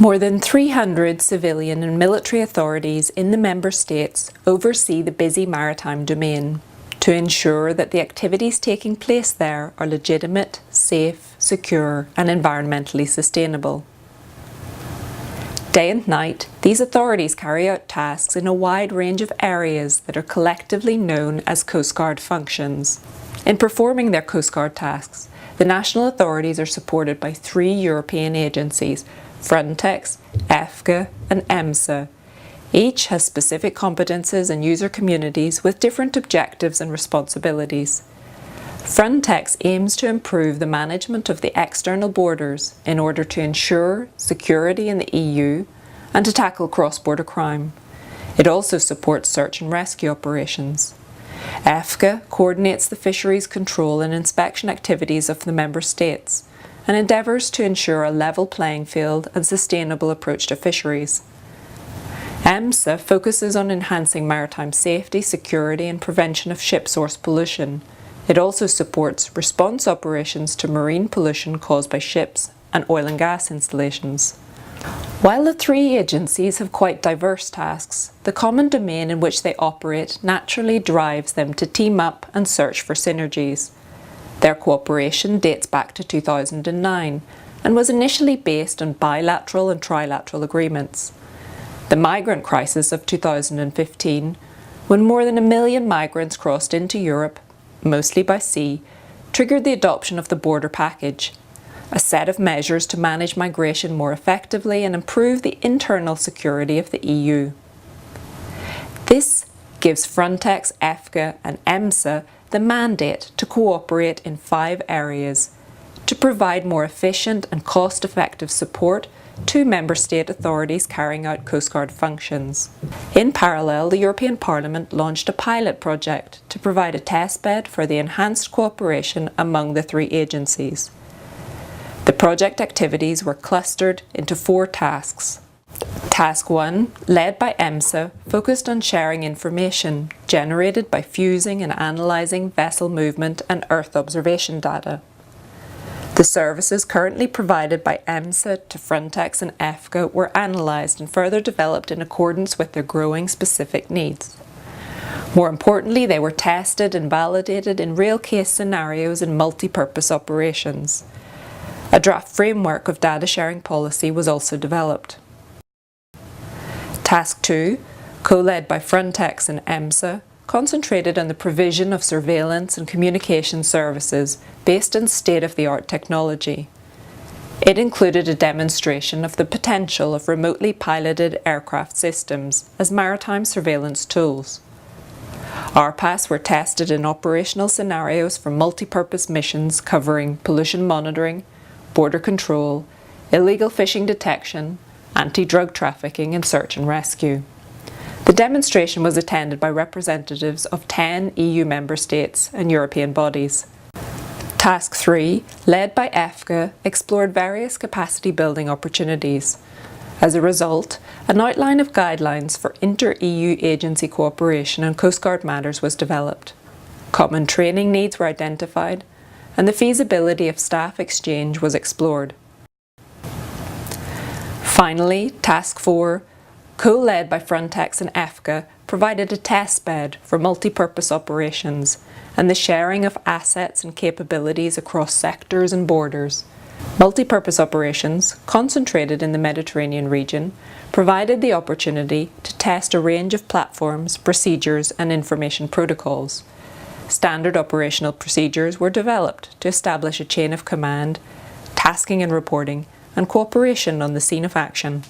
More than 300 civilian and military authorities in the member states oversee the busy maritime domain to ensure that the activities taking place there are legitimate, safe, secure and environmentally sustainable. Day and night, these authorities carry out tasks in a wide range of areas that are collectively known as Coastguard functions. In performing their Coastguard tasks, the national authorities are supported by 3 European agencies, Frontex, EFCA and EMSA. Each has specific competences and user communities with different objectives and responsibilities. Frontex aims to improve the management of the external borders in order to ensure security in the EU and to tackle cross-border crime. It also supports search and rescue operations. EFCA coordinates the fisheries control and inspection activities of the member states and endeavours to ensure a level playing field and sustainable approach to fisheries. EMSA focuses on enhancing maritime safety, security and prevention of ship source pollution. It also supports response operations to marine pollution caused by ships and oil and gas installations. While the 3 agencies have quite diverse tasks, the common domain in which they operate naturally drives them to team up and search for synergies. Their cooperation dates back to 2009 and was initially based on bilateral and trilateral agreements. The migrant crisis of 2015, when more than 1 million migrants crossed into Europe, mostly by sea, triggered the adoption of the Border Package, a set of measures to manage migration more effectively and improve the internal security of the EU. This gives Frontex, EFCA and EMSA the mandate to cooperate in 5 areas to provide more efficient and cost-effective support to member state authorities carrying out coastguard functions. In parallel, the European Parliament launched a pilot project to provide a testbed for the enhanced cooperation among the 3 agencies. The project activities were clustered into 4 tasks. Task 1, led by EMSA, focused on sharing information generated by fusing and analysing vessel movement and Earth observation data. The services currently provided by EMSA to Frontex and EFCA were analysed and further developed in accordance with their growing specific needs. More importantly, they were tested and validated in real-case scenarios in multi-purpose operations. A draft framework of data sharing policy was also developed. Task 2, co-led by Frontex and EMSA, concentrated on the provision of surveillance and communication services based on state-of-the-art technology. It included a demonstration of the potential of remotely piloted aircraft systems as maritime surveillance tools. RPAS were tested in operational scenarios for multi-purpose missions covering pollution monitoring, border control, illegal fishing detection, anti-drug trafficking and search and rescue. The demonstration was attended by representatives of 10 EU member states and European bodies. Task 3, led by EFCA, explored various capacity building opportunities. As a result, an outline of guidelines for inter-EU agency cooperation on coastguard matters was developed. Common training needs were identified, and the feasibility of staff exchange was explored. Finally, Task 4, co-led by Frontex and EFCA, provided a test bed for multi-purpose operations and the sharing of assets and capabilities across sectors and borders. Multi-purpose operations, concentrated in the Mediterranean region, provided the opportunity to test a range of platforms, procedures and information protocols. Standard operational procedures were developed to establish a chain of command, tasking and reporting, and cooperation on the scene of action.